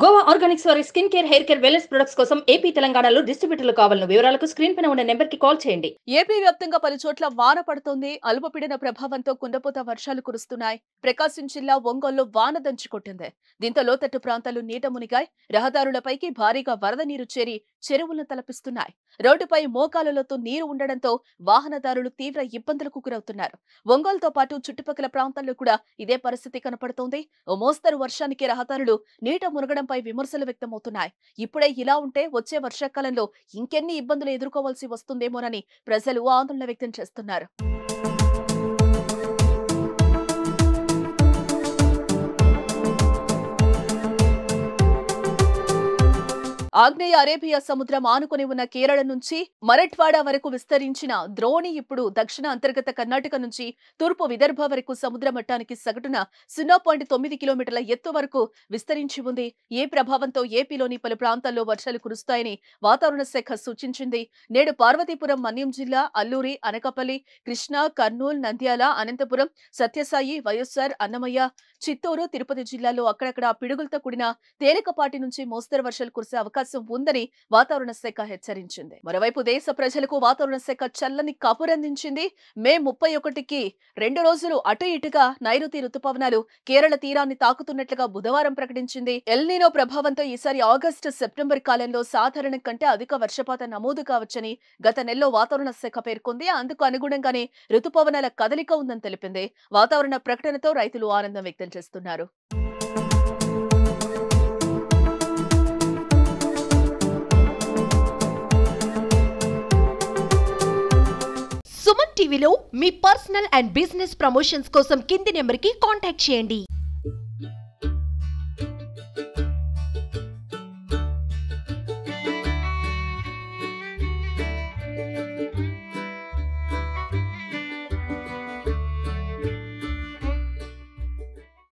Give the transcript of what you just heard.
Goa Organics వారి skin care, hair care, wellness products కోసం AP, తెలంగాణలో డిస్ట్రిబ్యూటర్లు కావాలను వివరాలకు స్క్రీన్ పైన ఉన్న నెంబర్కి కాల్ చేయండి. ఏపీ వ్యాప్తంగా పలు చోట్ల వాన పడుతోంది. అల్పపీడన ప్రభావంతో కుండపోత వర్షాలు కురుస్తున్నాయి. ప్రకాశం జిల్లా ఒంగోలులో వాన దంచుకొట్టింది. దీంతో లోతట్టు ప్రాంతాలు నీట మునిగాయి. రహదారులపైకి భారీగా వరద నీరు చేరి చెరువులను తలపిస్తున్నాయి. రోడ్డుపై మోకాలులతో నీరు ఉండడంతో వాహనదారులు తీవ్ర ఇబ్బందులకు గురవుతున్నారు. ఒంగోలుతో పాటు చుట్టుపక్కల ప్రాంతాల్లో కూడా ఇదే పరిస్థితి కనపడుతోంది. ఓ మోస్తరు వర్షానికి రహదారులు నీట మునగడంపై విమర్శలు వ్యక్తమవుతున్నాయి. ఇప్పుడే ఇలా ఉంటే వచ్చే వర్షాకాలంలో ఇంకెన్ని ఇబ్బందులు ఎదుర్కోవాల్సి వస్తుందేమోనని ప్రజలు ఆందోళన వ్యక్తం చేస్తున్నారు. ఆగ్నేయ అరేబియా సముద్రం ఆనుకుని ఉన్న కేరళ నుంచి మరఠ్వాడా వరకు విస్తరించిన ద్రోణి ఇప్పుడు దక్షిణ అంతర్గత కర్ణాటక నుంచి తూర్పు విదర్భ వరకు సముద్ర మట్టానికి సగటున 0.9 కిలోమీటర్ల ఎత్తు వరకు విస్తరించి ఉంది. ఈ ప్రభావంతో ఏపీలోని పలు ప్రాంతాల్లో వర్షాలు కురుస్తాయని వాతావరణ శాఖ సూచించింది. నేడు పార్వతీపురం, మన్యం జిల్లా, అల్లూరి, అనకాపల్లి, కృష్ణా, కర్నూలు, నంద్యాల, అనంతపురం, సత్యసాయి, వైఎస్ఆర్, అన్నమయ్య, చిత్తూరు, తిరుపతి జిల్లాల్లో అక్కడక్కడ పిడుగులతో కూడిన తేలికపాటి నుంచి మోస్తరు వర్షాలు కురిసే అవకాశం ఉందని వాతావరణ శాఖ హెచ్చరించింది. మరోవైపు దేశ ప్రజలకు వాతావరణ శాఖ చల్లని కబురందించింది. మే 31కి 2 రోజులు అటు ఇటుగా నైరుతి రుతుపవనాలు కేరళ తీరాన్ని తాకుతున్నట్లుగా బుధవారం ప్రకటించింది. ఎల్నినో ప్రభావంతో ఈసారి ఆగస్టు, సెప్టెంబర్ కాలంలో సాధారణం కంటే అధిక వర్షపాతం నమోదు కావచ్చని గత నెలలో వాతావరణ శాఖ పేర్కొంది. అందుకు అనుగుణంగానే రుతుపవనాల కదలిక ఉందని తెలిపింది. వాతావరణ ప్రకటనతో రైతులు ఆనందం వ్యక్తం చేస్తున్నారు. సుమన్ టీవీలో మీ పర్సనల్ అండ్ బిజినెస్ ప్రమోషన్స్ కోసం కింది నెంబర్కి కాంటాక్ట్ చేయండి.